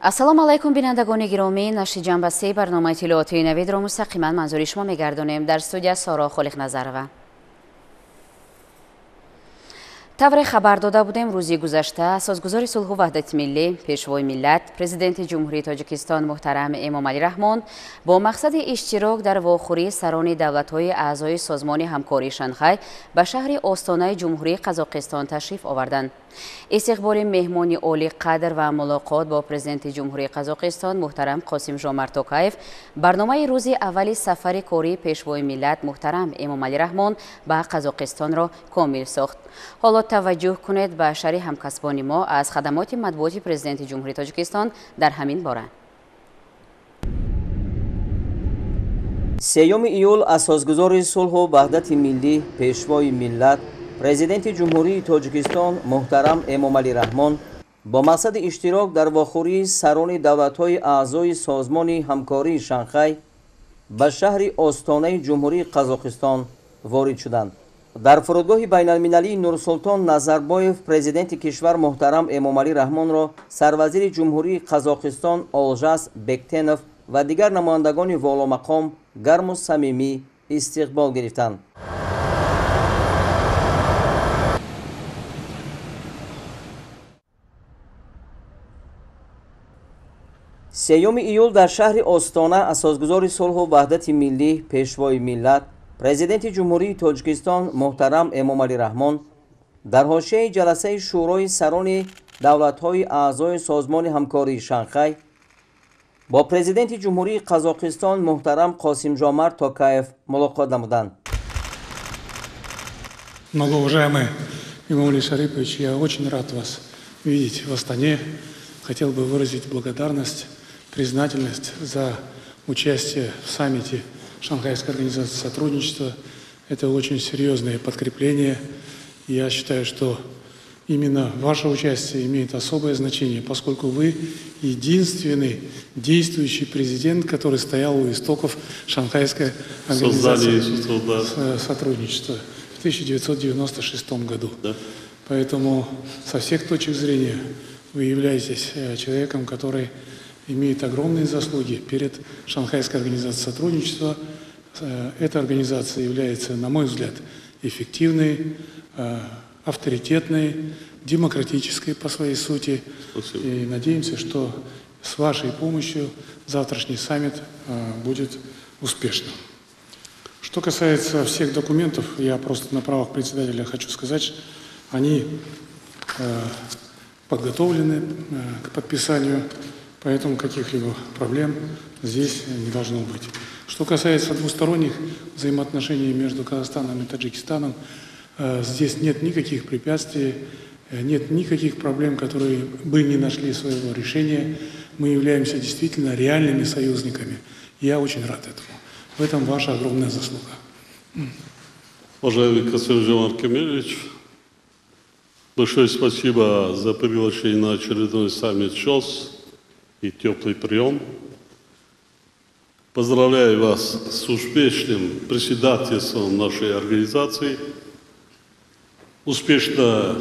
ассалому алайкум бинандагони гиромӣ, нашри ҷанбаси барномаи иттилоотии наведро мустақиман манзури шумо мегардонем. Дар студия Соро Холиқназарова. тавре хабар дода будем, рӯзи гузашта асосгузори сулҳу ваҳдати миллӣ, пешвои миллат, президенти ҷумҳурии Тоҷикистон муҳтарам Эмомалӣ Раҳмон бо мақсади иштирок дар вохӯрии сарони давлатҳои аъзои созмони ҳамкории Шанхай ба шаҳри остонаи ҷумҳурии Қазоқистон ташриф оварданд. истиқболи меҳмони олӣ қадр ва мулоқот бо президенти ҷумҳурии Қазоқистон муҳтарам Қосимжомарт Токаев барномаи рӯзи аввали сафари кории пешвои миллат муҳтарам Эмомалӣ Раҳмон ба Қазоқистонро комил сохт. ҳоло таваҷҷӯҳ кунед ба шари ҳамкасбони мо аз хадамоти матбуоти президенти ҷумҳурии Тоҷикистон дар ҳамин бора. 3 июл асосгузори сулҳу ваҳдати миллӣ, пешвои миллат, президенти ҷумҳурии Тоҷикистон муҳтарам Эмомалӣ Раҳмон бо мақсади иштирок дар вохӯрии сарони давлатҳои аъзои созмони ҳамкории Шанхай ба шаҳри остонаи ҷумҳурии Қазоқистон ворид шуданд. дар фурудгоҳи байналмилалии Нурсултон Назарбоев президенти кишвар муҳтарам Эмомалӣ Раҳмонро сарвазири ҷумҳурии Қазоқистон Олжас Бектенов ва дигар намояндагони воломақом гарму самимӣ истиқбол гирифтанд. سیوم ایول در شهر آستانه اساسگزار صلح و وحدت ملی پیشوای ملت پرزیدنت جمهوری تاجیکستان محترم امامعلی رحمان در حاشیه جلسه شورای سران دولت‌های اعضای سازمان همکاری شانگهای با پرزیدنت جمهوری قزاقستان محترم قاسمجомарт Токаев ملاقات نمودند. Многоуважаемый Эмомали Шарипович, я очень рад вас видеть в Астане. Хотел бы выразить благодарность, признательность за участие в саммите Шанхайской организации сотрудничества. Это очень серьезное подкрепление. Я считаю, что именно ваше участие имеет особое значение, поскольку вы единственный действующий президент, который стоял у истоков Шанхайской организации сотрудничества в 1996 году. Да. Поэтому со всех точек зрения вы являетесь человеком, который имеет огромные заслуги перед Шанхайской организацией сотрудничества. Эта организация является, на мой взгляд, эффективной, авторитетной, демократической по своей сути. Спасибо. И надеемся, что с вашей помощью завтрашний саммит будет успешным. Что касается всех документов, я просто на правах председателя хочу сказать, они подготовлены к подписанию, поэтому каких-либо проблем здесь не должно быть. Что касается двусторонних взаимоотношений между Казахстаном и Таджикистаном, здесь нет никаких препятствий, нет никаких проблем, которые бы не нашли своего решения. Мы являемся действительно реальными союзниками. Я очень рад этому. В этом ваша огромная заслуга. Уважаемый Касым-Жомарт Кемелевич, большое спасибо за приглашение на очередной саммит ШОС и теплый прием. Поздравляю вас с успешным председательством нашей организации. Успешно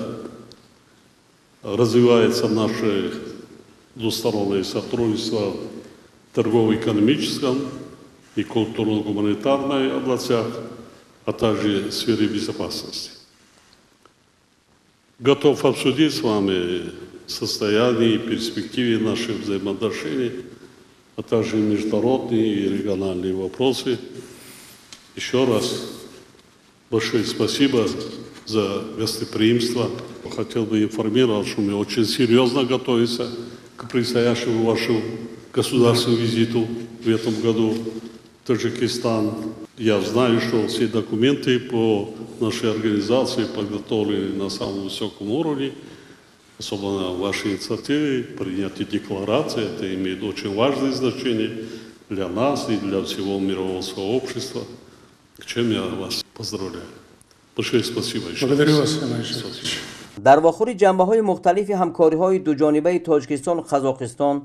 развивается наше двустороннее сотрудничество в торгово-экономическом и культурно-гуманитарной областях, а также в сфере безопасности. Готов обсудить с вами состояние и перспективы наших взаимоотношений, а также международные и региональные вопросы. Еще раз большое спасибо за гостеприимство. Хотел бы информировать, что мы очень серьезно готовимся к предстоящему вашему государственному визиту в этом году в Таджикистан. Я знаю, что все документы по нашей организации подготовлены на самом высоком уровне, особенно ваши инициативы, принятие декларации. Это имеет очень важное значение для нас и для всего мирового сообщества, к чем я вас поздравляю. Большое спасибо еще. Благодарю вас, Эмомали Шарипович. дар вохӯри ҷанбаҳои мухталифи ҳамкориҳои дуҷонибаи Тоҷикистон Қазоқистон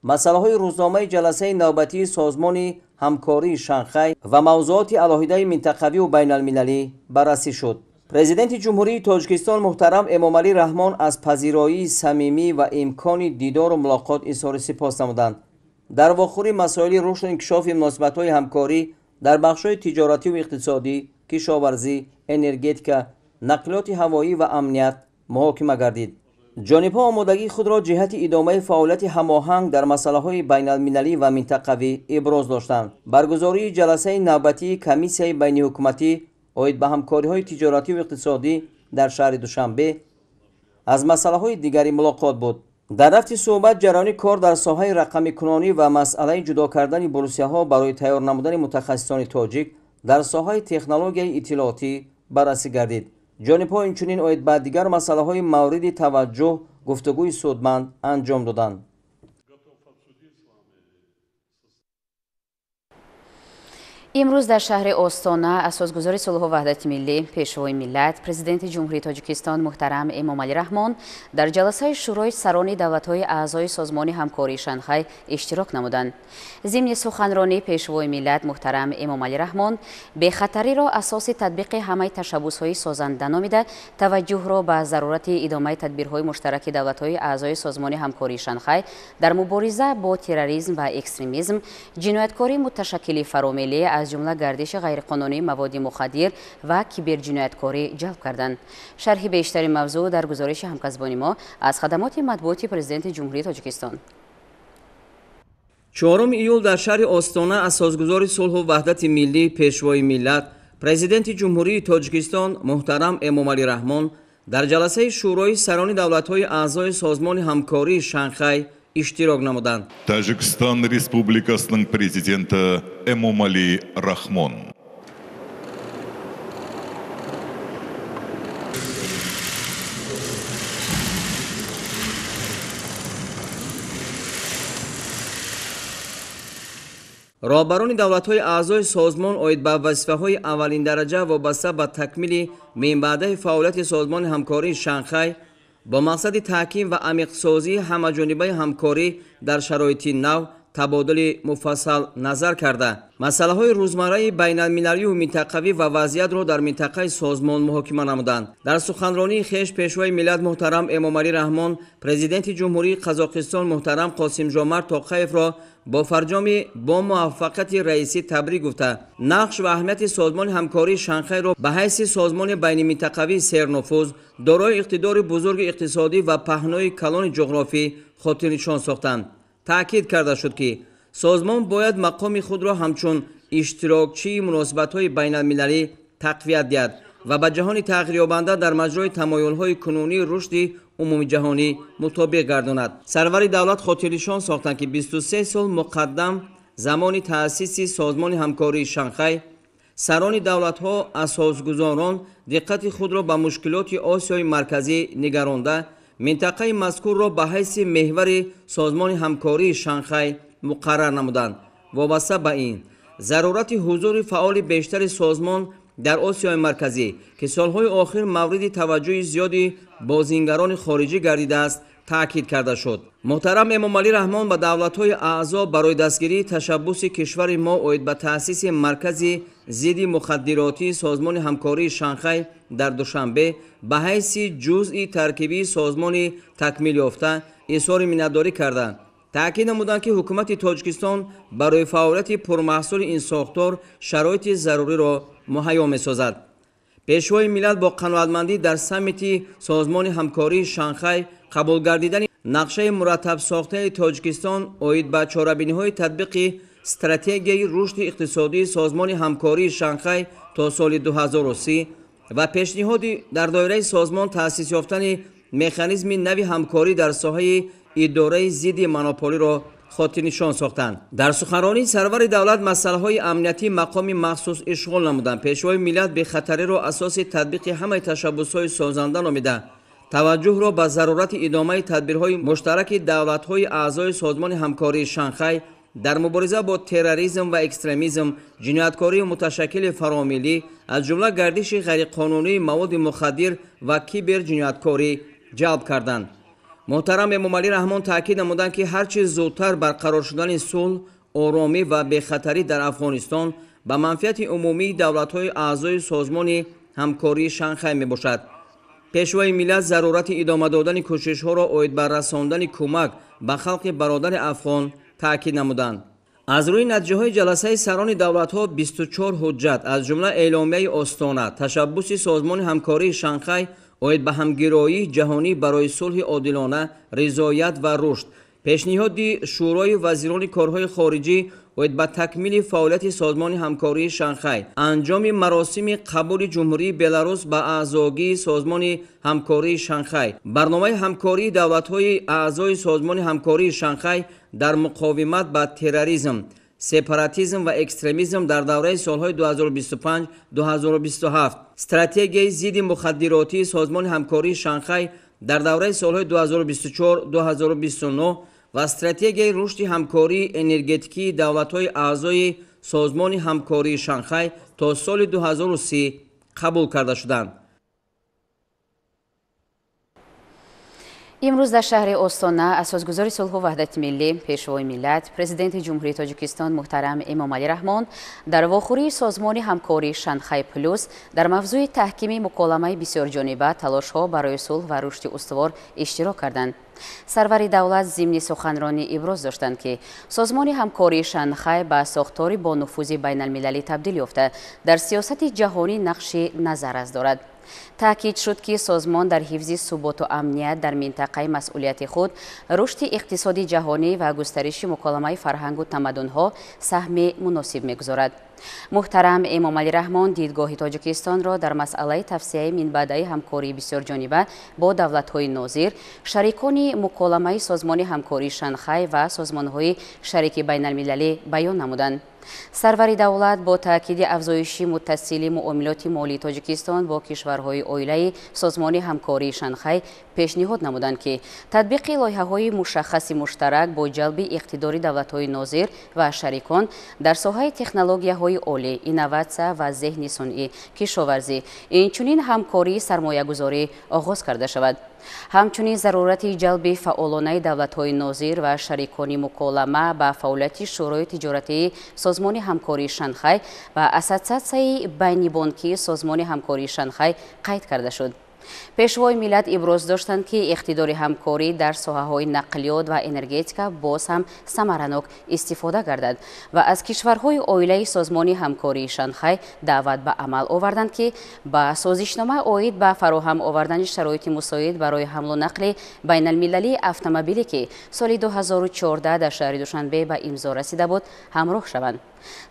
масъалаҳои рӯзномаи ҷаласаи навбатии созмони ҳамкории Шанхай ва мавзуоти алоҳидаи минтақавию байналмилалӣ баррасӣ шуд. президенти ҷумҳурии тоҷикистон муҳтарам эмомалӣ раҳмон аз пазироии самимӣ ва имкони дидору мулоқот изҳори сипос намуданд. дар вохӯрӣ масоили рушду инкишофи муносибатҳои ҳамкорӣ дар бахшҳои тиҷоративу иқтисодӣ, кишоварзӣ, энергетика, нақлиёти ҳавоӣ ва амният муҳокима гардид. ҷонибҳо омодагии худро ҷиҳати идомаи фаъолияти ҳамоҳанг дар масъалаҳои байналмилалӣ ва минтақавӣ иброз доштанд. баргузории ҷаласаи навбатии комиссияи байниҳукуматӣ оид ба ҳамкориҳои тиҷоративу иқтисодӣ дар шаҳри Душанбе аз масъалаҳои дигари мулоқот буд. дар рафти суҳбат ҷараёни кор дар соҳаи рақамикунонӣ ва масъалаи ҷудо кардани бурусияҳо барои тайёр намудани мутахассисони тоҷик дар соҳаи технологияи иттилоотӣ баррасӣ гардид. ҷонибҳо инчунин оид ба дигар масъалаҳои мавриди таваҷҷӯҳ гуфтугӯи судманд анҷом доданд. имрӯз дар шаҳри Остона асосгузори сулҳу ваҳдати миллӣ, пешвои миллат, президенти ҷумҳурии Тоҷикистон муҳтарам Эмомалӣ Раҳмон дар ҷаласаи шӯрои сарони давлатҳои аъзои созмони ҳамкории Шанхай иштирок намуданд. зимни суханронӣ пешвои миллат муҳтарам Эмомалӣ Раҳмон бехатариро асоси татбиқи ҳамаи ташаббусҳои созанда номида, таваҷҷӯҳро ба зарурати идомаи тадбирҳои муштараки давлатҳои аъзои созмони ҳамкории Шанхай дар мубориза бо терроризм ва экстремизм, ҷинояткории муташаккили фаромилӣ аз ҷумла гардиши ғайриқонунии маводи мухаддир ва киберҷинояткорӣ ҷалб карданд. шарҳи бештари мавзӯъ дар гузориши ҳамкасбони мо аз хадамоти матбуоти президенти ҷумҳурии Тоҷикистон. 4 июл дар шаҳри Остона асосгузори сулҳу ваҳдати миллӣ, пешвои миллат, президенти ҷумҳурии Тоҷикистон муҳтарам Эмомалӣ Раҳмон дар ҷаласаи шӯрои сарони давлатҳои аъзои созмони ҳамкории Шанхай иштирок намуданд. Tojikiston Respublikasining prezidenti Emomali Rahmon. роҳбарони давлатҳои аъзои созмон оид ба вазифаҳои аввалиндараҷа вобаста ба такмили минбаъдаи фаъолияти созмони ҳамкории Шанхай бо мақсади таҳким ва амиқсозии ҳамаҷонибаи ҳамкорӣ дар шароити нав табодули муфассал назар карда, масъалаҳои рӯзмарраи байналмилалию минтақавӣ ва вазъиятро дар минтақаи созмон муҳокима намуданд. дар суханронии хеш пешвои миллат муҳтарам Эмомалӣ Раҳмон президенти ҷумҳурии Қазоқистон муҳтарам Қосимҷомарт Тоқаевро бо фарҷоми бо муваффақияти раисӣ табрик гуфта, нақш ва аҳамияти созмони ҳамкории Шанхайро ба ҳайси созмони байниминтақавии сернуфуз, дорои иқтидори бузурги иқтисодӣ ва паҳнои калони ҷуғрофӣ хотирнишон сохтанд. таъкид карда шуд ки созмон бояд мақоми худро ҳамчун иштирокчии муносибатҳои байналмилалӣ тақвият диҳад ва ба ҷаҳони тағйирёбанда дар маҷрои тамоюлҳои кунунии рушди умумиҷаҳонӣ мутобиқ гардонад. сарвари давлат хотирнишон сохтанд ки 23 сол муқаддам замони таъсиси созмони ҳамкории Шанхай, сарони давлатҳо асосгузорон диққати худро ба мушкилоти Осиёи марказӣ нигаронда, минтақаи мазкурро ба ҳайси меҳвари созмони ҳамкории Шанхай муқаррар намуданд. вобаста ба ин зарурати ҳузури фаъоли бештари созмон дар Осиёи марказӣ ки солҳои охир мавриди таваҷҷӯҳи зиёди бозингарони хориҷӣ гардидааст, таъкид карда шуд. муҳтарам Эмомалӣ Раҳмон ба давлатҳои аъзо барои дастгирии ташаббуси кишвари мо оид ба таъсиси маркази зидди мухаддиротии созмони ҳамкории Шанхай дар Душанбе ба ҳайси ҷузъи таркибии созмони такмилёфта изҳори миннатдорӣ карданд. таъкид намуданд ки ҳукумати Тоҷикистон барои фаъолияти пурмаҳсули ин сохтор шароити заруриро муҳайё месозад. пешвои миллат бо қаноатмандӣ дар саммити созмони ҳамкории Шанхай қабул гардидани нақшаи мураттабсохтаи Тоҷикистон оид ба чорабиниҳои татбиқи стратегияи рушди иқтисодии созмони ҳамкории Шанхай то соли 2030 ва пешниҳоди дар доираи созмон таъсис ёфтани механизми нави ҳамкорӣ дар соҳаи идораи зидди монополиро хотирнишон сохтанд. дар суханронии сарвари давлат масъалаҳои амнияти мақоми махсус ишғол намуданд. пешвои миллат бехатариро асоси татбиқи ҳамаи ташаббусҳои созанда номида, таваҷҷӯҳро ба зарурати идомаи тадбирҳои муштараки давлатҳои аъзои созмони ҳамкории Шанхай дар мубориза бо терроризм ва экстремизм, ҷинояткории муташаккили фаромилӣ, аз ҷумла гардиши ғайриқонунии маводи мухаддир ва киберҷинояткорӣ ҷалб карданд. муҳтарам Эмомалӣ Раҳмон таъкид намуданд ки ҳарчи зудтар барқарор шудани сулҳ, оромӣ ва бехатарӣ дар Афғонистон ба манфиати умумии давлатҳои аъзои созмони ҳамкории шанхай мебошад. пешвои миллат зарурати идома додани кӯшишҳоро оид ба расондани кӯмак ба халқи бародари афғон таъкид намуданд. аз рӯи натиҷаҳои ҷаласаи сарони давлатҳо 24 ҳуҷҷат аз ҷумла эъломияи остона, ташаббуси созмони ҳамкории шанхай оид ба ҳамгироии ҷаҳонӣ барои сулҳи одилона, ризоят ва рушд, пешниҳоди шӯрои вазирони корҳои хориҷӣ оид ба такмили фаъолияти созмони ҳамкории шанхай, анҷоми маросими қабули ҷумҳурии Беларус ба аъзогии созмони ҳамкории шанхай, барномаи ҳамкории давлатҳои аъзои созмони ҳамкории шанхай дар муқовимат ба терроризм, сепаратизм ва экстремизм дар давраи солҳои 2025-2027, стратегияи зидди мухаддиротии созмони ҳамкории шанхай дар давраи солҳои 2024-2029 ва стратегияи рушди ҳамкории энергетикии давлатҳои аъзои созмони ҳамкории шанхай то соли 2030 қабул карда шуданд. имрӯз дар шаҳри остона асосгузори сулҳу ваҳдати миллӣ, пешвои миллат, президенти ҷумҳурии тоҷикистон муҳтарам Эмомалӣ Раҳмон дар вохӯрии созмони ҳамкории Шанхай плюс дар мавзӯи таҳкими муколамаи бисёрҷониба талошҳо барои сулҳ ва рушди устувор иштирок карданд. сарвари давлат зимни суханронӣ иброз доштанд, ки созмони ҳамкории Шанхай ба сохтори бо нуфузи байналмилалӣ табдил ёфта дар сиясати ҷаҳонӣ нақши назаррас дорад. таъкид шуд, ки созмон дар ҳифзи суботу амният дар минтақаи масъулияти худ, рушди иқтисоди ҷаҳонӣ ва густариши муколамаи фарҳангу тамаддунҳо саҳми муносиб мегузорад. муҳтарам Эмомалӣ Раҳмон дидгоҳи Тоҷикистонро дар масъалаи тавсеяи минбаъдаи ҳамкории бисёрҷониба бо давлатҳои нозир, шарикони муколамаи созмони ҳамкории Шанхай ва созмонҳои шарики байналмилалӣ баён намуданд. сарвари давлат бо таъкиди афзоиши муттасили муомилоти молии Тоҷикистон бо кишварҳои оилаи созмони ҳамкории Шанхай пешниҳод намуданд, ки татбиқи лоиҳаҳои мушаххаси муштарак бо ҷалби иқтидори давлатҳои нозир ва шарикон дар соҳаи технологияҳои олӣ, инноватсия ва зеҳни сунъӣ, кишоварзӣ, инчунин ҳамкории сармоягузорӣ оғоз карда шавад. ҳамчунин зарурати ҷалби фаъолонаи давлатҳои нозир ва шарикони муколама ба фаъолияти шӯрои тиҷоратии созмони ҳамкории Шанхай ва ассотсиатсияи байнибонкии созмони ҳамкории Шанхай қайд карда шуд. пешвои миллат иброз доштанд, ки иқтидори ҳамкорӣ дар соҳаҳои нақлиёт ва энергетика боз ҳам самаранок истифода гардад ва аз кишварҳои оилаи созмони ҳамкории Шанхай даъват ба амал оварданд, ки ба созишнома оид ба фароҳам овардани шароити мусоид барои ҳамлу нақли байналмилалии автомобиле, ки соли 2014 дар шаҳри Душанбе ба имзо расида буд, ҳамроҳ шаванд.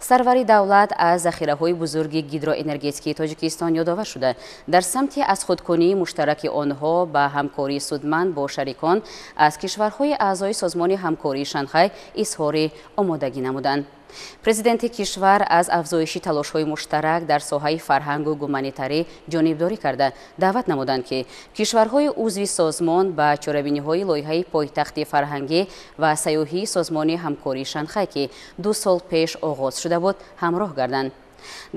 сарвари давлат аз захираҳои бузурги гидроэнергетикии Тоҷикистон ёдовар шуда, дар самти аз худкунии муштараки онҳо ба ҳамкории судманд бо шарикон аз кишварҳои аъзои созмони ҳамкории Шанхай изҳори омодагӣ намуданд. президенти кишвар аз афзоиши талошҳои муштарак дар соҳаи фарҳангу гуманитарӣ ҷонибдорӣ карда даъват намуданд, ки кишварҳои узви созмон ба чорабиниҳои лоиҳаи пойтахти фарҳангӣ ва сайёҳии созмони ҳамкории Шанхай, ки 2 сол пеш оғоз шуда буд, ҳамроҳ гарданд.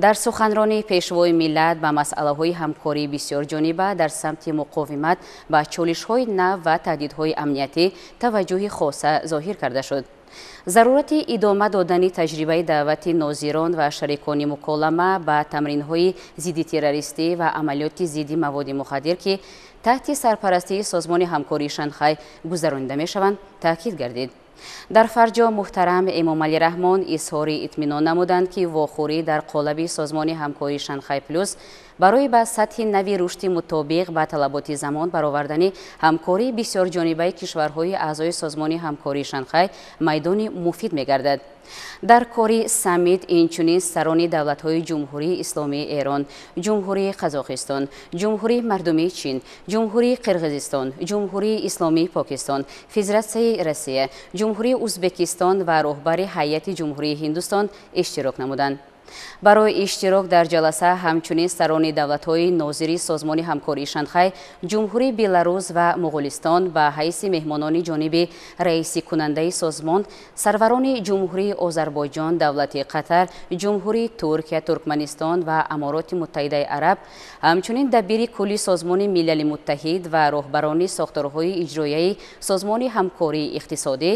дар суханронӣ пешвои миллат ба масъалаҳои ҳамкории бисёрҷониба дар самти муқовимат ба чолишҳои нав ва таҳдидҳои амниятӣ таваҷҷӯҳи хоса зоҳир карда шуд. зарурати идома додани таҷрибаи даъвати нозирон ва шарикони муколама ба тамринҳои зидди террористӣ ва амалиёти зидди маводи мухаддир, ки таҳти сарпарастии созмони ҳамкории Шанхай гузаронида мешаванд, таъкид гардид. дар фарҷо муҳтарам Эмомалӣ Раҳмон изҳори итминон намуданд, ки вохӯрӣ дар қолаби созмони ҳамкории Шанхай плюс барои ба сатҳи нави рушди мутобиқ ба талаботи замон баровардани ҳамкории бисёрҷонибаи кишварҳои аъзои созмони ҳамкории Шанхай майдони муфид мегардад. дар кори саммит инчунин сарони давлатҳои ҷумҳурии исломии Эрон, ҷумҳурии Қазоқистон, ҷумҳурии мардумии Чин, ҷумҳурии Қирғизистон, ҷумҳурии исломии Покистон, Федератсияи Россия, ҷумҳурии Узбекистон ва роҳбари ҳайати ҷумҳурии Ҳиндустон иштирок намуданд. барои иштирок дар ҷаласа ҳамчунин сарони давлатҳои нозири созмони ҳамкории Шанхай, ҷумҳурии Беларус ва Муғулистон ба ҳайси меҳмонони ҷониби раиси кунандаи созмон, сарварони ҷумҳурии Озарбойҷон, давлати Қатар, ҷумҳурии Туркия, Туркманистон ва Амороти Муттаҳидаи Араб, ҳамчунин дабири кулли созмони Милали Муттаҳид ва роҳбарони сохторҳои иҷроияи созмони ҳамкории иқтисодӣ,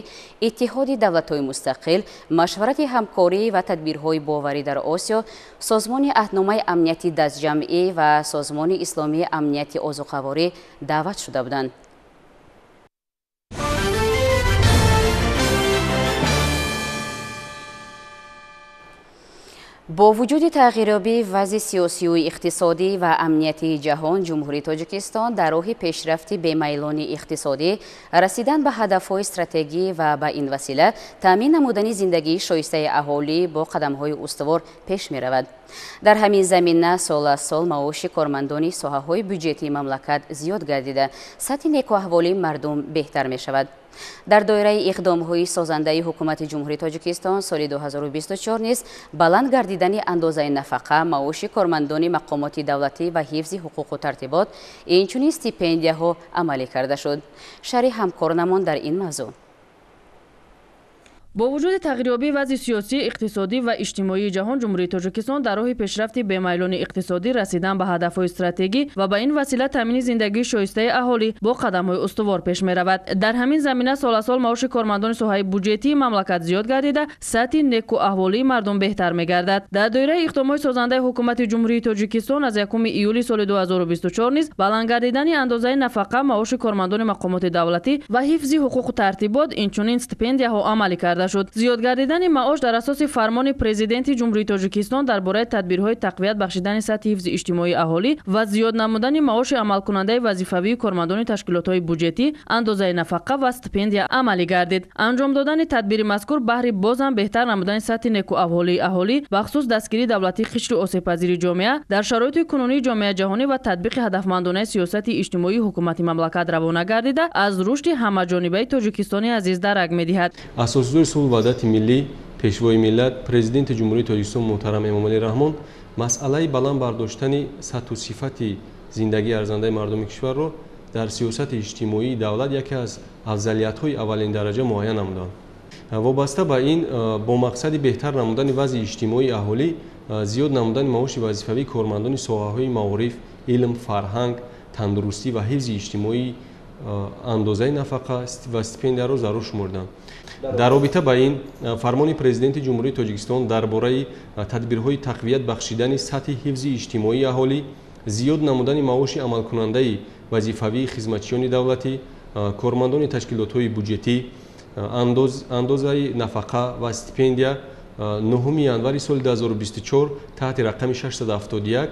иттиҳоди давлатҳои мустақил, машварати ҳамкорӣ ва тадбирҳои боварӣ дар آسیا، سازمان عهدنامه امنیتی دستجمعی و سازمان اسلامی امنیتی آذوقه‌واری دعوت شده بودند. با وجود تغییریابی وضع سیاسی و اقتصادی و امنیتی جهان، جمهوری تاجیکستان در راه پیشرفت بی‌میلان اقتصادی، رسیدن به هدف‌های استراتژی و به این وسیله تامین نمودن زندگی شایسته اهالی با قدم‌های استوار پیش می‌رود. در همین زمینه سال از سال معاش کارمندان ساحه‌های بودجتی مملکت زیاد گردیده، سطح نیک و احوال مردم بهتر می‌شود. در دایره اقدام‌های سازنده حکومت جمهوری تاجیکستان سال 2024 نیز بلند گردیدن اندازه نفقه، معاش کارمندان مقامات دولتی و حفظ حقوق و ترتیبات، اینچنین استیپندیاها عملی کرده شد. شرح همکارانمان در این موضوع. با وجود تغییریابی وضع سیاسی، اقتصادی و اجتماعی جهان، جمهوری تاجیکستان در راه پیشرفت بی‌میلان اقتصادی، رسیدن به هدف‌های استراتژی و به این وسیله تامین زندگی شایسته اهالی با قدم‌های استوار پیش می‌رود. در همین زمینه سال از سال معاش کارمندان ساحه بودجتی مملکت زیاد گردیده، سطح نیک و احوالی مردم بهتر می‌گردد. در دایره اقدامات سازنده حکومت جمهوری تاجیکستان از 1 ایولی سال 2024 نیز بلند گردیدن اندازه نفقه، معاش کارمندان مقامات دولتی و حفظ حقوق و ترتیبات، اینچنین استیپندیاها عملی کرده شد. زیاد گردیدن معاش در اساس فرمان پرزیدنت جمهوری تاجیکستان درباره تدبیرهای تقویت بخشیدن سطح حفظ اجتماعی اهالی و زیاد نمودن معاش عمل کننده وظیفوی کارمندان تشکیلات‌های بودجتی، اندازه نفقه و استیپندیا عملی گردید. انجام دادن تدبیر مذکور بهره بازم بهتر نمودن سطح نیک و احوالی اهالی بخصوص دستگیری دولتی خشت آسیب‌پذیر جامعه در شرایط کنونی جامعه جهانی و تطبیق هدفمندانه سیاست اجتماعی حکومت مملکت روانه گردیده، از رشد همه‌جانبه تاجیکستانی عزیز درک می‌دهد. اساسدار وحدت ملی пешвои миллат президенти ҷумҳурии тоҷикистон муҳтарам эмомалӣ раҳмон масъалаи баланд бардоштани сатҳу сифати зиндагии арзандаи мардуми кишварро дар сиёсати иҷтимоии давлат яке аз афзалиятҳои аввалин дараҷа муайян намуданд. вобаста ба ин бо мақсади беҳтар намудани вазъи иҷтимоии аҳолӣ зиёд намудани маоши вазифавии кормандони соҳаҳои маориф, илм, фарҳанг, тандурустӣ ва ҳифзи иҷтимоӣ андозаи нафақа ва стипендияро зарур шумурданд. дар робита ба ин фармони президенти ҷумҳурии тоҷикистон дар бораи тадбирҳои тақвият бахшидани сатҳи ҳифзи иҷтимоии аҳолӣ, зиёд намудани маоши амалкунандаи вазифавии хизматчиёни давлатӣ, кормандони ташкилотҳои бюджетӣ, андозаи нафақа ва стипендия 9 январи соли 2024 таҳти рақами 671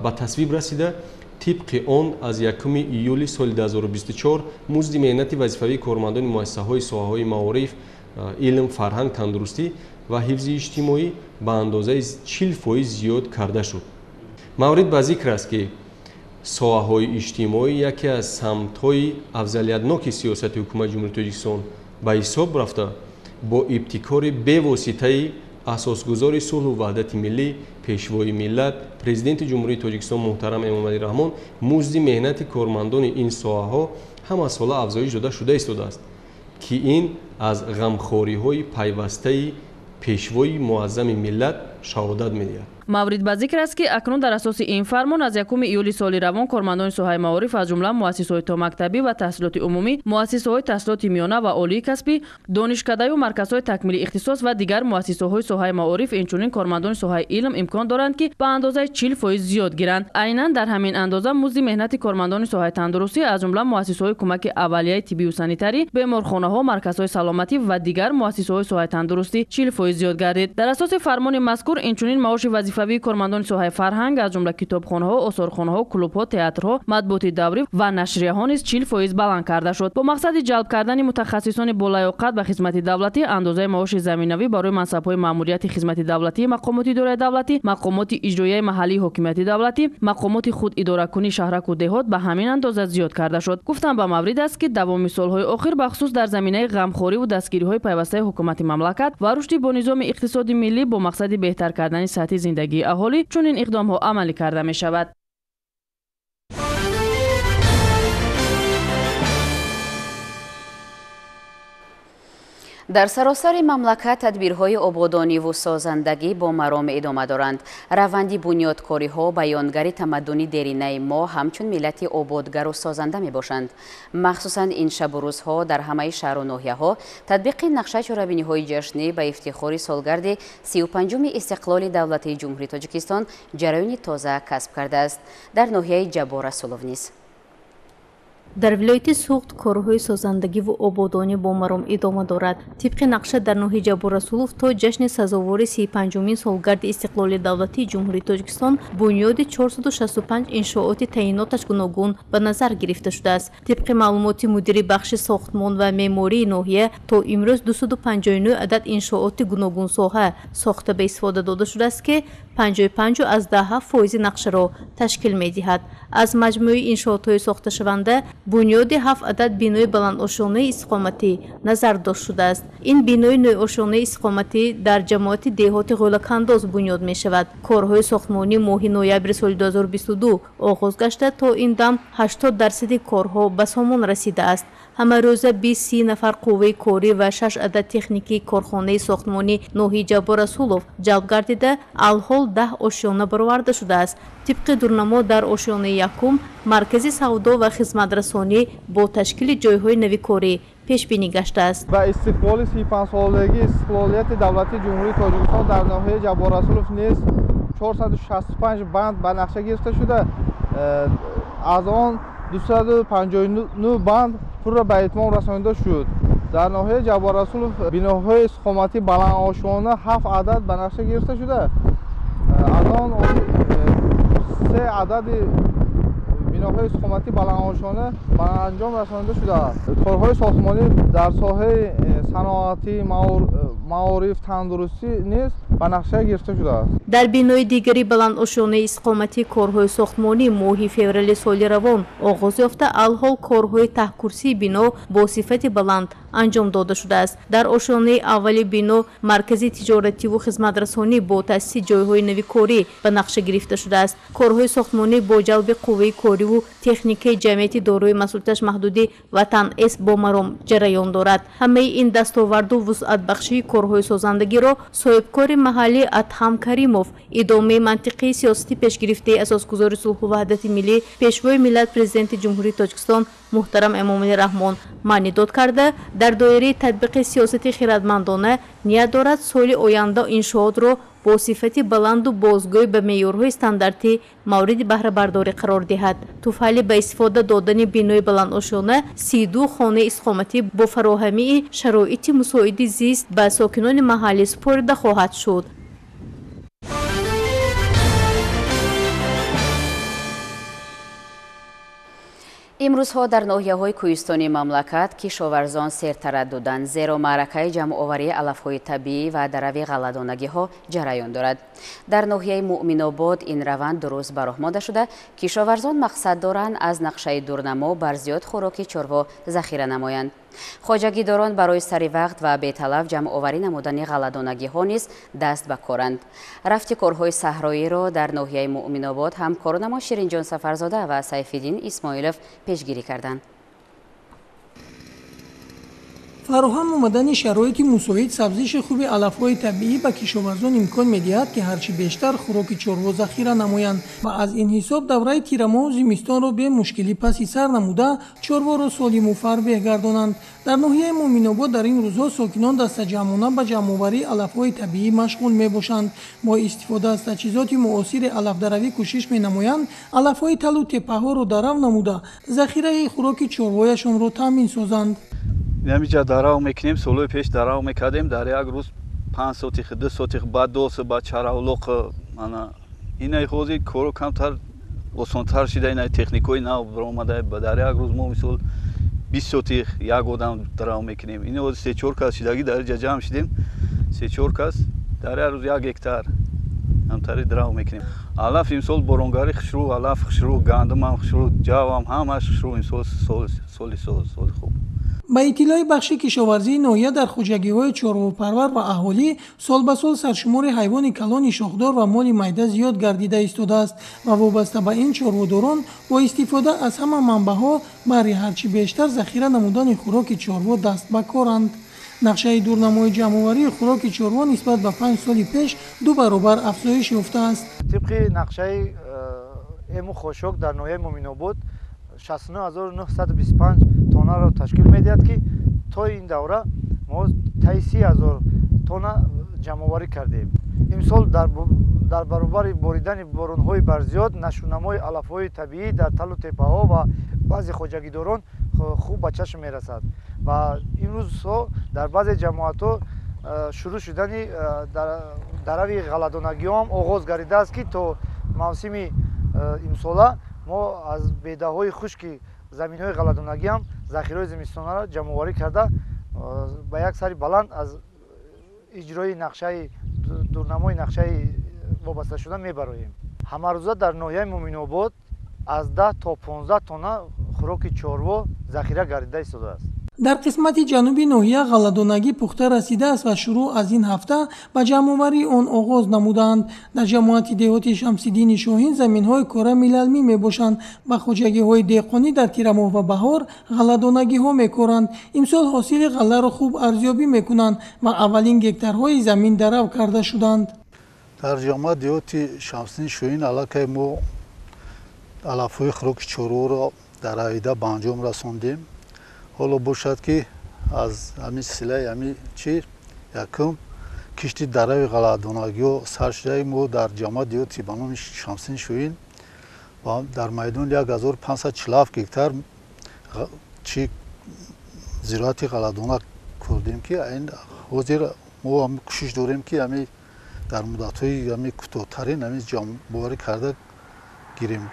ба тасвиб расида, طبق آن از 1 ایولی سال 2024 مزد مهنتی وظیفوی کارمندان مؤسسه‌های ساحه‌های معارف، علم، فرهنگ، تندرستی و حفظ اجتماعی به اندازه 40% زیاد کرده شد. مورد به ذکر است که ساحه‌های اجتماعی یکی از سمت‌های افضلیت‌ناک سیاست حکومت جمهوری تاجیکستان به حساب رفته با ابتکار بی‌واسطه اساسگزار صلح و وحدت ملی، پیشوای ملت، پرزیدنت جمهوری تاجیکستان محترم امامعلی رحمان مزد مهنت کارمندان این ساحه‌ها همه ساله افزایش داده شده است که این از غمخوری‌های پیوسته پیشوای معظم ملت شهادت می‌دهد. مورد به ذکر است که اکنون در اساس این فرمان از 1 ایولی سال روان کارمندان ساحه معارف از جمله مؤسسه‌های تا مکتبی و تحصیلات عمومی، مؤسسه‌های تحصیلات میانه و عالی کسبی، دانشکده و مرکزهای تکمیلی اختصاص و دیگر مؤسسه‌های ساحه معارف، اینچنین کارمندان ساحه علم امکان دارند که به اندازه 40% زیاد گیرند. عیناً در همین اندازه مزد مهنت کارمندان ساحه تندرستی از جمله مؤسسه‌های کمک اولیه طبی و سانیتری، بیمارخانه‌ها، مرکزهای سلامتی و دیگر مؤسسه‌های ساحه تندرستی 40% زیاد گردید. در اساس فرمان مذکور اینچنین معاش وظیفوی کارمندان ساحه فرهنگ از جمله کتابخانه‌ها، آثارخانه‌ها، کلوب‌ها، تئاترها، مطبوعات دوری و نشریه‌ها نیز 40% بلند کرده شد. با مقصد جلب کردن متخصصان بالیاقت به خدمت دولتی، اندازه معاش زمینوی برای منصب‌های مأموریت خدمت دولتی، مقامات اداره دولتی، مقامات اجرایی محلی حکومت دولتی، مقامات خود اداره کنی شهرک و دهات به همین اندازه زیاد کرده شد. گفتم به مورد است که دوام سال‌های اخیر بخصوص در زمینه غمخوری و دستگیری‌های پیوسته حکومت مملکت و رشد با نظام اقتصادی ملی با مقصد بهتر کردن سطح زندگی اهالی چون این اقدام ها عملی کرده می شود. дар саросари мамлакат тадбирҳои ободониву созандагӣ бо маром идома доранд. раванди бунёдкориҳо баёнгари тамаддуни деринаи мо ҳамчун миллати ободгару созанда мебошанд. махсусан ин шабу рӯзҳо дар ҳамаи шаҳру ноҳияҳо татбиқи нақша чорабиниҳои ҷашнӣ ба ифтихори солгарди 35-уми истиқлоли давлати ҷумҳурии Тоҷикистон ҷараёни тоза касб кардааст. дар ноҳияи Ҷабор Расулов низ дар вилояти Суғд корҳои созандагӣ ва ободонӣ бо маром идома дорад. тибқи нақша дар ноҳияи Ҷабор Расулов то ҷашни сазовори 35-умин солгарди истиқлоли давлати ҷумҳурии Тоҷикистон бунёди 465 иншооти таъйиноташ гуногун ба назар гирифта шудааст. тибқи маълумоти мудири бахши сохтмон ва меъмории ноҳия то имрӯз 259 адад иншооти гуногун соҳа сохта ба истифода дода шудааст ки 55.7% нақшаро ташкил медиҳад. аз маҷмӯи иншоотҳои сохташаванда бунёди 7 адад бинои баландошонаи истиқоматӣ назардошт шудааст. ин бинои ноошонаи истиқоматӣ дар ҷамоати деҳоти ғӯлакандоз бунёд мешавад. корҳои сохтмонӣ моҳи ноябри соли 2022 оғоз гашта то ин дам 80% корҳо ба сомон расидааст. ҳамарӯза 20-30 нафар қувваи корӣ ва 6 адад техникии корхонаи сохтмонӣ ноҳияи Ҷабор Расулов ҷалб гардида алҳол 10 ошёна бароварда шудааст. тибқи дурнамо дар ошёнаи якум маркази савдо ва хизматрасонӣ бо ташкили ҷойҳои навикорӣ пешбинӣ гаштааст. ба истиқлоли 35-солаги истиқлолияти давлати ҷумҳурии Тоҷикистон дар ноҳияи Ҷабор Расулов низ 465 банд ба нақша гирифта шуда, аз он 259 банд пурра ба итмом расонида шуд. дар ноҳияи Ҷабор Расулов биноҳои истиқоматӣ баландошона 7 адад ба нақша гирифта шуда, аз он 3 адади биноҳои истиқоматӣ баландошона ба анҷом расонида шудааст. корҳои сохтмонӣ дар соҳаи саноатӣ, маориф, тандурустӣ низ ба нақша гирифта шудааст. дар бинои дигари баландошонаи истиқоматии корҳои сохтмонӣ моҳи феврали соли равон оғоз ёфта алҳол корҳои таҳкурсии бино бо сифати баланд анҷом дода шудааст. дар ошонаи аввали бино маркази тиҷоративу хизматрасонӣ бо таъсиси ҷойҳои навикорӣ ба нақша гирифта шудааст. корҳои сохтмонӣ бо ҷалби қувваи кориву техникаи ҷамъияти дорои масъулияташ маҳдудӣ Ватан С бо маром ҷараён дорад. ҳамаи ин дастоварду вусъатбахшии корҳои созандагиро соҳибкори маҳаллӣ Адҳам Каримов идомаи мантиқии сиёсати пешгирифтаи асосгузори сулҳу ваҳдати миллӣ пешвои миллат президенти ҷумҳурии Тоҷикистон муҳтарам Эмомалӣ Раҳмон маънӣ дод карда, дар доираи татбиқи сиёсати хиратмандона ният дорад соли оянда иншоотро бо сифати баланду бозгӯй ба меъёрҳои стандартӣ мавриди баҳрабардорӣ қарор диҳад. туфайли ба истифода додани бинои баландошона 32 хонаи истиқоматӣ бо фароҳамии шароити мусоиди зист ба сокинони маҳаллӣ супорида хоҳад шуд. имрӯзҳо дар ноҳияҳои кӯҳистони мамлакат кишоварзон сертараддуданд, зеро маъракаи ҷамъоварии алафҳои табиӣ ва дарави ғалладонагиҳо ҷараён дорад. дар ноҳияи Муъминобод ин раванд дуруст бароҳмода шуда, кишоварзон мақсад доранд аз нақшаи дурнамо бар зиёд хӯроки чорво захира намоянд. хоҷагидорон барои сари вақт ва беталаб ҷамъоварӣ намудани ғалладонагиҳо низ даст ба коранд. рафти корҳои саҳроиро дар ноҳияи Муъминобод ҳамкорнамо Ширинҷон Сафарзода ва Сайфиддин Исмоилов пешгирӣ карданд. фароҳам омадани шароити мусоид сабзиши хуби алафҳои табиӣ ба кишоварзон имкон медиҳад ки ҳарчи бештар хӯроки чорво захира намоянд ва аз ин ҳисоб давраи тирамоҳу зимистонро бе мушкилӣ паси сар намуда чорворо солиму фарбеҳ гардонанд. дар ноҳияи Муъминобод дар ин рӯзҳо сокинон дастаҷамъона ба ҷамъоварии алафҳои табиӣ машғул мебошанд. бо истифода аз таҷҳизоти муосири алафдаравӣ кӯшиш менамоянд алафҳои талу теппаҳоро дарав намуда захираи хӯроки чорвояшонро таъмин созанд. Намиҷа дарав мекунем, солҳои пеш дарав мекардем, дар як рӯз 5 сотих 2 сотих ба дос ба чаравлоқ ана инаи ҳозир коро камтар осонтар шуда, инаи техникои нав баромада, дар як рӯз мо мисол 20 сотих як одам дарав мекунем. ин ҳозир 3-4 кас шудагӣ дар ҷа ҷамъ шудем, 3-4 кас дар як рӯз 1 гектар ҳамтари дарав мекунем. алаф имсол боронгарӣ хушрӯ, алаф хушрӯ, гандумам хушрӯ, ҷавам ҳамаш хушрӯ, имсол соли хуб. ба иттилои бахши кишоварзии ноҳия дар хуҷагиҳои чорвопарвар ва аҳолӣ солбасол саршумори ҳайвони калони шохдор ва моли майда зиёд гардида истодааст ва вобаста ба ин чорводорон бо истифода аз ҳама манбаъҳо барои ҳарчи бештар захира намудани хӯроки чорво даст ба коранд. нақшаи дурнамои ҷамъоварии хӯроки чорво нисбат ба 5 соли пеш 2 баробар афзоиш ёфтааст. طبق نقشه امو خاشاک در ناحیه مومن‌آباد 69925 تانه را تشکیل میدهد که تا این دوره ما 30000 تانه جمع‌آوری کردیم. امسال در برابر باریدن باران‌های برزیاد نشونمای علف‌های طبیعی در تل و تپه‌ها و بعضی خواجگیداران خوب به چشم میرسد و امروز در بعضی جماعت‌ها شروع شدن دروی غله‌دانگی هم آغاز گردیده است که تا موسم امساله ما از بیده‌های خشک زمین‌های غله‌دانگی هم ذخیره زمستانه را جمع‌آوری کرده با یک سری بلند از اجرای نقشه دورنمای نقشه وابسته شده میبراییم. همه روزه در ناحیه مومن‌آباد از 10 تا 15 تانه خوراک چاروا ذخیره گردیده ایستاده است. дар қисмати ҷануби ноҳия ғалладонагӣ пухта расидааст ва шурӯъ аз ин ҳафта ба ҷамъоварии он оғоз намуданд. дар ҷамоати деҳоти шамсиддини шоҳин заминҳои корами лалмӣ мебошанд ва хоҷагиҳои деҳқонӣ дар тирамоҳ ва баҳор ғалладонагиҳо мекоранд. имсол ҳосили ғалларо хуб арзёбӣ мекунанд ва аввалин гектарҳои замин дарав карда шуданд. дар ҷамоати деҳоти шамсиддини шоҳин аллакай мо алафҳои хӯроки чорворо дар айда ба анҷом расондем. ҳоло бошад ки аз ҳамин силаи ҳамин чи якум кишти дарави ғалладонагиҳо сар шудаи мо дар ҷамоати деҳоти ба номи шамсиддини шоҳин дар майдони 1547 гектар чи зироати ғалладона курдем ки ҳозир мо кӯшиш дорем ки ҳамин дар муддатҳои ҳамин кӯтоҳтарин ҳамин ҷамъоварӣ карда гирем.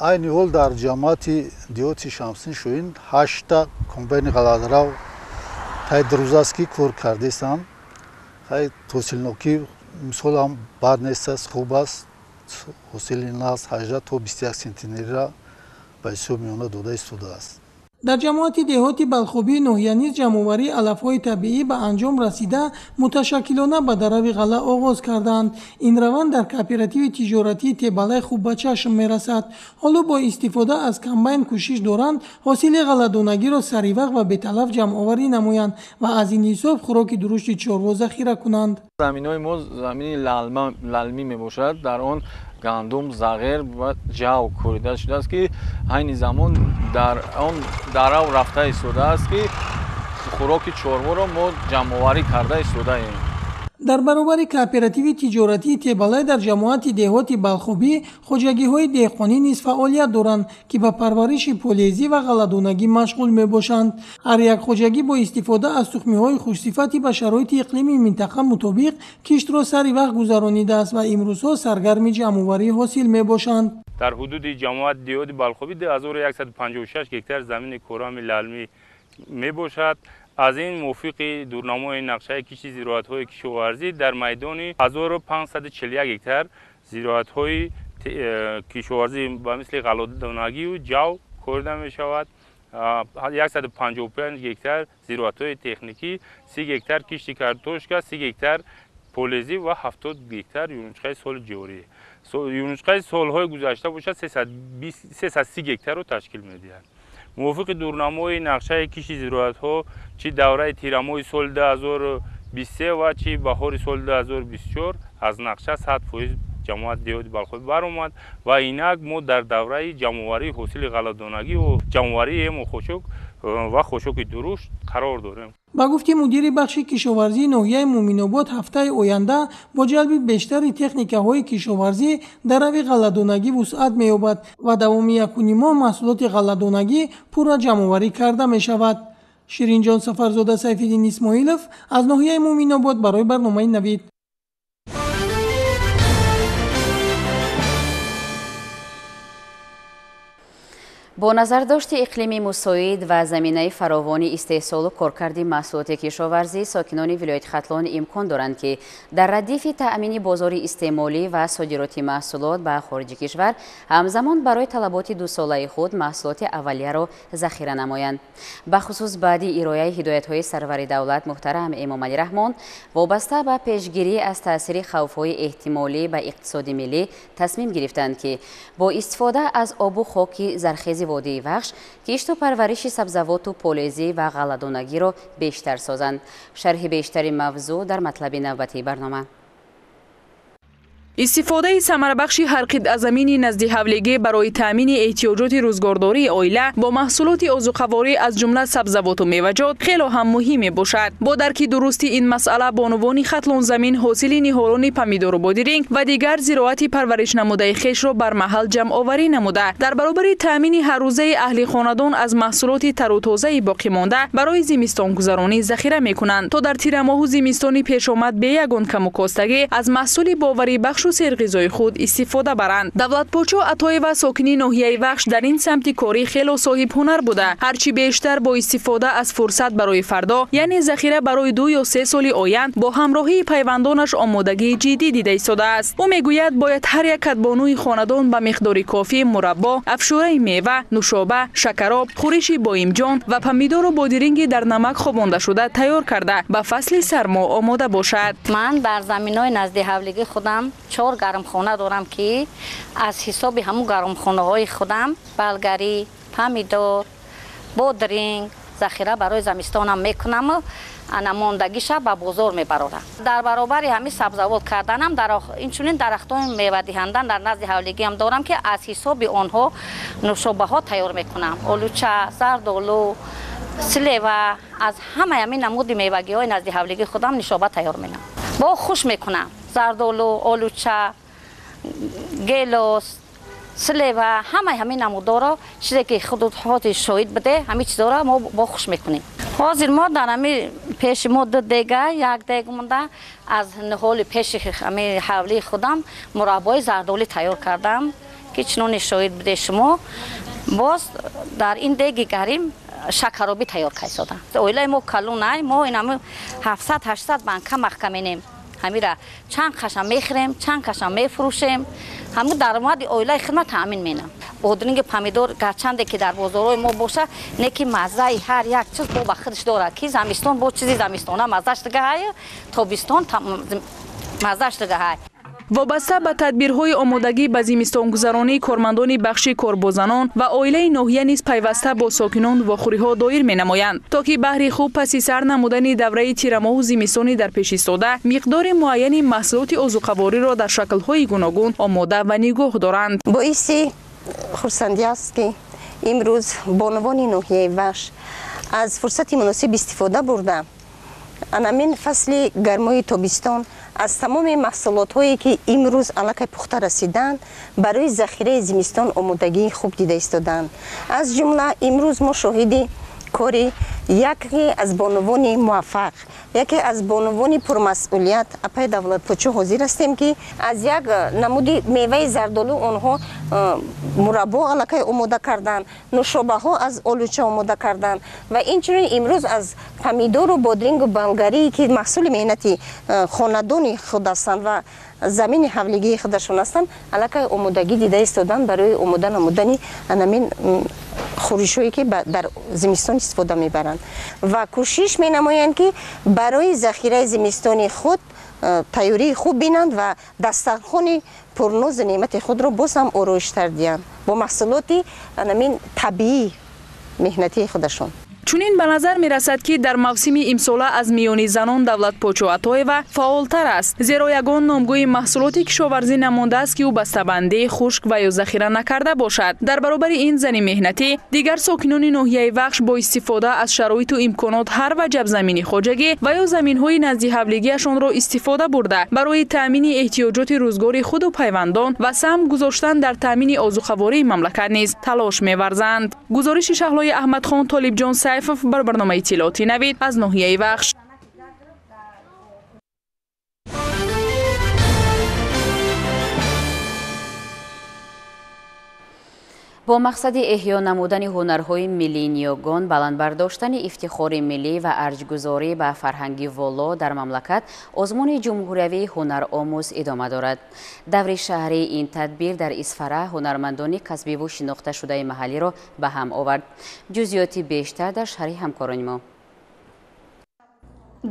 айни ҳол дар ҷамоати деҳоти шамсиддини шоҳин 8 комбайни ғалладрав тай дурӯзаст ки кор кардестанд. хай ҳосилнокӣ мисол ҳам бад нест аст, хуб аст. ҳосили наст 18 то 21 сентинерра ба ҳисоб меёна дода истодааст. дар ҷамоати деҳоти балхобии ноҳия низ ҷамъоварии алафҳои табиӣ ба анҷом расида муташаккилона ба дарави ғалла оғоз карданд. ин раванд дар кооперативи тиҷоратии тебалай хуб ба чашм мерасад. ҳоло бо истифода аз комбайн кӯшиш доранд ҳосили ғалладонагиро саривақт ва беталаф ҷамъоварӣ намоянд ва аз ин ҳисоб хӯроки дурушти чорво захира кунанд. заминҳои мо замини лалмӣ мебошад. дар он гандум зағир ва ҷав корида шудааст ки айни замон дар он дарав рафта истодааст ки хӯроки чорворо мо ҷамъоварӣ карда истодаем. дар баробари кооперативи тиҷоратии тебалай дар ҷамоати деҳоти балхобӣ хоҷагиҳои деҳқонӣ низ фаъолият доранд ки ба парвариши полезӣ ва ғалладонагӣ машғул мебошанд. ҳар як хоҷагӣ бо истифода аз тухмиҳои хушсифати ба шароити иқлимии минтақа мутобиқ киштро сари вақт гузаронидааст ва имрӯзҳо саргарми ҷамъоварӣ ҳосил мебошанд. дар ҳудуди ҷамоати деҳоти балхобӣ 2156 гектар замини корами лалмӣ мебошад. аз ин мувофиқи дурнамои нақшаи кишти зироатҳои кишоварзӣ дар майдони 1541 гектар зироатҳои кишоварзӣ ба мисли ғалладонагию ҷав корида мешавад. 155 гектар зироатҳои техникӣ, 30 гектар кишти картошка, 30 гектар полезӣ ва 70 гектар юнучқаи соли ҷорӣ. юнучқаи солҳои гузашта бошад 330 гектарро ташкил медиҳад. мувофиқи дурнамои нақшаи кишти зироатҳо чи давраи тирамоҳи соли 2023 ва чи баҳори соли 2024 аз нақша 100% ҷамоати деҳоти балхобӣ баромад ва инак мо дар давраи ҷамъоварии ҳосили ғалладонагӣ ва ҷамъоварии ему хошок ва хошоки дурушт қарор дорем. ба гуфти мудири бахши кишоварзии ноҳияи муъминобод ҳафтаи оянда бо ҷалби бештари техникаҳои кишоварзӣ дарави ғалладонагӣ вусъат меёбад ва давоми якуни моҳ маҳсулоти ғалладонагӣ пурра ҷамъоварӣ карда мешавад. ширинҷон сафарзода, сайфиддин исмоилов аз ноҳияи муъминобод барои барномаи навид. бо назардошти иқлими мусоид ва заминаи фаровони истеҳсолу коркарди маҳсулоти кишоварзӣ сокинони вилояти хатлон имкон доранд ки дар радифи таъмини бозори истеъмолӣ ва содироти маҳсулот ба хориҷи кишвар ҳамзамон барои талаботи дусолаи худ маҳсулоти аввалияро захира намоянд. бахусус баъди ирояи ҳидоятҳои сарвари давлат муҳтарам Эмомалӣ Раҳмон вобаста ба пешгирӣ аз таъсири хавфҳои эҳтимолӣ ба иқтисоди миллӣ тасмим гирифтанд ки бо истифода аз обу хоки зархези водии вахш кишту парвариши сабзавоту полезӣ ва ғалладонагиро бештар созанд. шарҳи бештари мавзӯъ дар матлаби навбатии барнома. истифодаи самарабахши ҳарқидазамини назди ҳавлигӣ барои таъмини эҳтиёҷоти рӯзгордории оила бо маҳсулоти озуқаворӣ аз ҷумла сабзавоту меваҷот хело ҳам муҳим мебошад. бо дарки дурусти ин масъала бонувони хатлонзамин ҳосили ниҳорони помидору бодиринг ва дигар зироати парваришнамудаи хешро бар маҳал ҷамъоварӣ намуда дар баробари таъмини ҳаррӯзаи аҳли хонадон аз маҳсулоти тарутозаи боқимонда барои зимистонгузаронӣ захира мекунанд то дар тирамоҳу зимистони пешомад бе ягон камукостагӣ аз маҳсули боварибахшу серғизои худ истифода баранд. давлатпочо Атоева сокини ноҳияи вахш дар ин самти корӣ хело соҳибҳунар буда ҳарчи бештар бо истифода аз фурсат барои фардо яъне захира барои 2 ё 3 соли оянд бо ҳамроҳии пайвандонаш омодагии ҷиддӣ дида истодааст. ӯ мегӯяд бояд ҳар як кадбонӯи хонадон ба миқдори кофӣ мураббо, афшураи мева, нушоба, шакароб, хӯриши боимҷон ва помидору бодиринги дар намак хобондашуда тайёр карда ба фасли сармо омода бошад. ман дар заминои назди ҳавлигӣ худам 4 гармхона дорам ки аз ҳисоби ҳамун гармхонаҳои худам балгарӣ, помидор, бодринг захира барои замистонам мекунам, анамондагиша ба бозор мебарорам. дар баробари ҳамин сабзавот карданам инчунин дарахтони мевадиҳанда дар назди ҳавлигиам дорам ки аз ҳисоби онҳо нушобаҳо тайёр мекунам. олуча, зардолу, слева, аз ҳамаи ҳамин намуди мевагиҳои назди ҳавлигӣ худам нишоба тайёр менам. бо хуш мекунам. зардолу, олуча, гелос, слева, ҳамаи ҳамин намудоро чизе ки худоти шоҳид буде, ҳамин чизоро мо бо хуш мекунем. ҳозир мо дар ҳамин пеши мо 2 дега, 1 дег монда аз ниҳоли пеши ҳамин ҳавлии худам мураббои зардоли тайёр кардам ки чунони шоҳид буде шумо. боз дар ин деги гарим шакаробӣ тайёр кардам. оилаи мо калунай, мо ин ҳамин 700-800 банка маҳка менем. ҳамира чанд қашам мехӯрем, чанд қашам мефурӯшем, ҳамун даромади оилаи хидмат таъмин менам. бодринги помидор гарчанде ки дар бозорои мо боша, не ки маззаи ҳар як чиз бо ба худаш дорад ки замистон бо чизи замистона маззаш дигаҳай, тобистон маззаш дигаҳай. вобаста ба тадбирҳои омодагӣ ба зимистонгузаронии кормандони бахши корбозанон ва оилаи ноҳия низ пайваста бо сокинон вохӯриҳо доир менамоянд то ки баҳри хуб паси сар намудани давраи тирамоҳу зимистони дар пеш истода миқдори муайяни маҳсулоти озуқавориро дар шаклҳои гуногун омода ва нигоҳ доранд. боиси хурсандӣ аст ки имрӯз бонувони ноҳияи вахш аз фурсати муносиб истифода бурда анамин фасли гармои тобистон аз тамоми маҳсулотҳое ки имрӯз аллакай пухта расиданд барои захираи зимистон омодагии хуб дида истоданд. аз ҷумла имрӯз мо шоҳиди кори яке аз бонувони муваффақ, яке аз бонувони пурмасъулият апай давлатпочо ҳозир ҳастем ки аз як намуди меваи зардолу онҳо мураббо аллакай омода карданд, нушобаҳо аз олуча омода карданд ва инчунин имрӯз аз помидору бодрингу болгарӣ ки маҳсули меҳнати хонадони худ ҳастанд ва замини ҳавлигии худашон ҳастанд аллакай омодагӣ дида истоданд барои омода намудани анамин хӯришҳое ки дар зимистон истифода мебаранд ва кӯшиш менамоянд ки барои захираи зимистони худ тайёрии хуб бинанд ва дастархони пурнозу неъмати худро боз ҳам ороиштар диҳанд бо маҳсулоти анамин табиӣ меҳнатии худашон. чунин ба назар мерасад ки дар мавсими имсола аз миёни занон давлатпочо Атоева фаъолтар аст, зеро ягон номгӯи маҳсулоти кишоварзӣ намондааст ки ӯ бастабандӣ, хушк ва ё захира накарда бошад. дар баробари ин зани меҳнатӣ дигар сокинони ноҳияи вахш бо истифода аз шароиту имконот ҳар ваҷаб замини хоҷагӣ ва ё заминҳои назди ҳавлигиашонро истифода бурда барои таъмини эҳтиёҷоти рӯзгори худу пайвандон ва сам гузоштан дар таъмини озуқавории мамлакат низ талош меварзанд. гузориши Шаҳлои Аҳмадхон, Толибҷон Сайфов бар барномаи иттилоъоти Навид аз ноҳияи вахш. бо мақсади эҳё намудани ҳунарҳои миллениёгон, баландбардоштани ифтихори миллӣ ва арҷгузорӣ ба фарҳанги воло дар мамлакат, озмуни ҷумҳуриявии ҳунаромӯз идома дорад. даври шаҳрии ин тадбир дар Исфара ҳунармандони касбиву шинохташудаи маҳаллиро ба ҳам овард. ҷузъиёти бештар дар шарҳи ҳамкорони мо.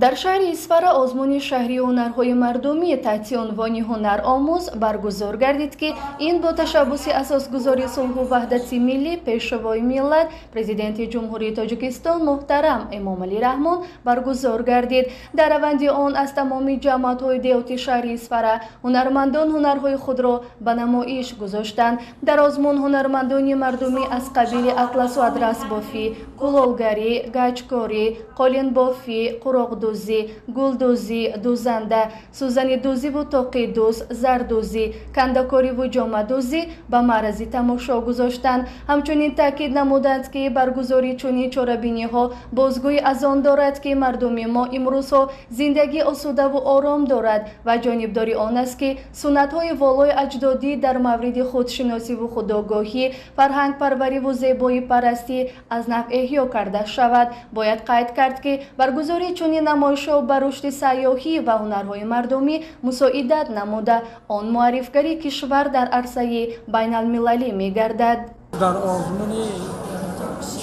дар шаҳри исфара озмуни шаҳрии ҳунарҳои мардумӣ таҳти унвони ҳунаромӯз баргузор гардид ки ин бо ташаббуси асосгузори сулҳу ваҳдати миллӣ пешвои миллат президенти ҷумҳурии тоҷикистон муҳтарам эмомалӣ раҳмон баргузор гардид. дар раванди он аз тамоми ҷамъиятҳои деҳоти шаҳри исфара ҳунармандон ҳунарҳои худро ба намоиш гузоштанд. дар озмун ҳунармандони мардумӣ аз қабили атласу адрасбофӣ, кулолгарӣ, гаҷкорӣ, қолинбофӣ, қуроқдӯзӣ, гулдӯзӣ, дӯзанда, сӯзанидӯзиву тоқидӯз, зардӯзӣ, кандакориву ҷомадӯзӣ ба маърази тамошо гузоштанд. ҳамчунин таъкид намуданд ки баргузори чунин чорабиниҳо бозгӯӣ аз он дорад ки мардуми мо имрӯзҳо зиндагӣ осудаву ором дорад ва ҷонибдори он аст ки суннатҳои волои аҷдодӣ дар мавриди худшиносиву худогоҳӣ, фарҳангпарвариву зебоипарастӣ аз нав эҳё карда шавад. бояд қайд кард ки баргузори чунин намоишҳо ба рушди сайёҳӣ ва ҳунарҳои мардумӣ мусоидат намуда он муаррифгари кишвар дар арсаи байналмилалӣ мегардад. дар озмуни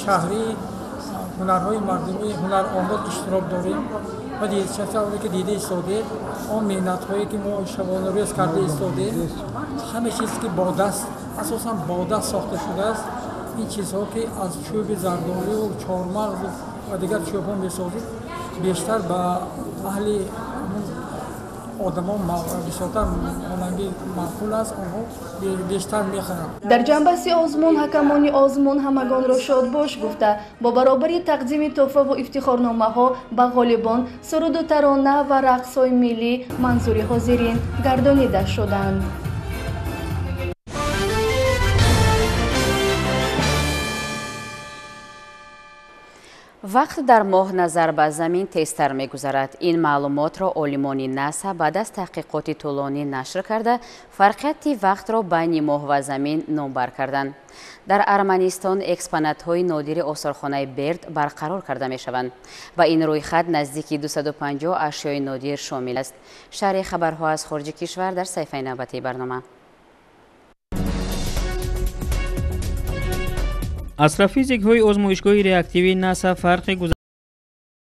шаҳри ҳунарҳои мардумӣ ҳунаромӯз иштирок дорем ва часавре ки дида истодем он меҳнатҳое ки мо шабонарӯз карда истодем ҳама чиз ки бо даст асосан бо даст сохта шудааст. ин чизҳо ки аз чӯби зардориву чормағзу ва дигар чӯбҳо месозид бештар ба аҳли одамон бисёртар монанги маъқул аст, онҳо бештар мехаранд. дар ҷанбаҳси озмун ҳакамони озмун ҳамагонро шодбош гуфта бо баробари тақдими тӯҳфаву ифтихорномаҳо ба ғолибон суруду тарона ва рақсҳои миллӣ манзури ҳозирин гардонида шуданд. вақт дар моҳ назар ба замин тезтар мегузарад. ин маълумотро олимони наса баъд аз таҳқиқоти тӯлонӣ нашр карда фарқияти вақтро байни моҳ ва замин номбар карданд. дар арманистон экспонатҳои нодири осорхонаи берд барқарор карда мешаванд. ба ин рӯйхат наздики 250 ашёи нодир шомил аст. шаҳри хабарҳо аз хориҷи кишвар дар саҳифаи навбатии барнома. астрофизикҳои озмоишгоҳи реактивии наса фарқи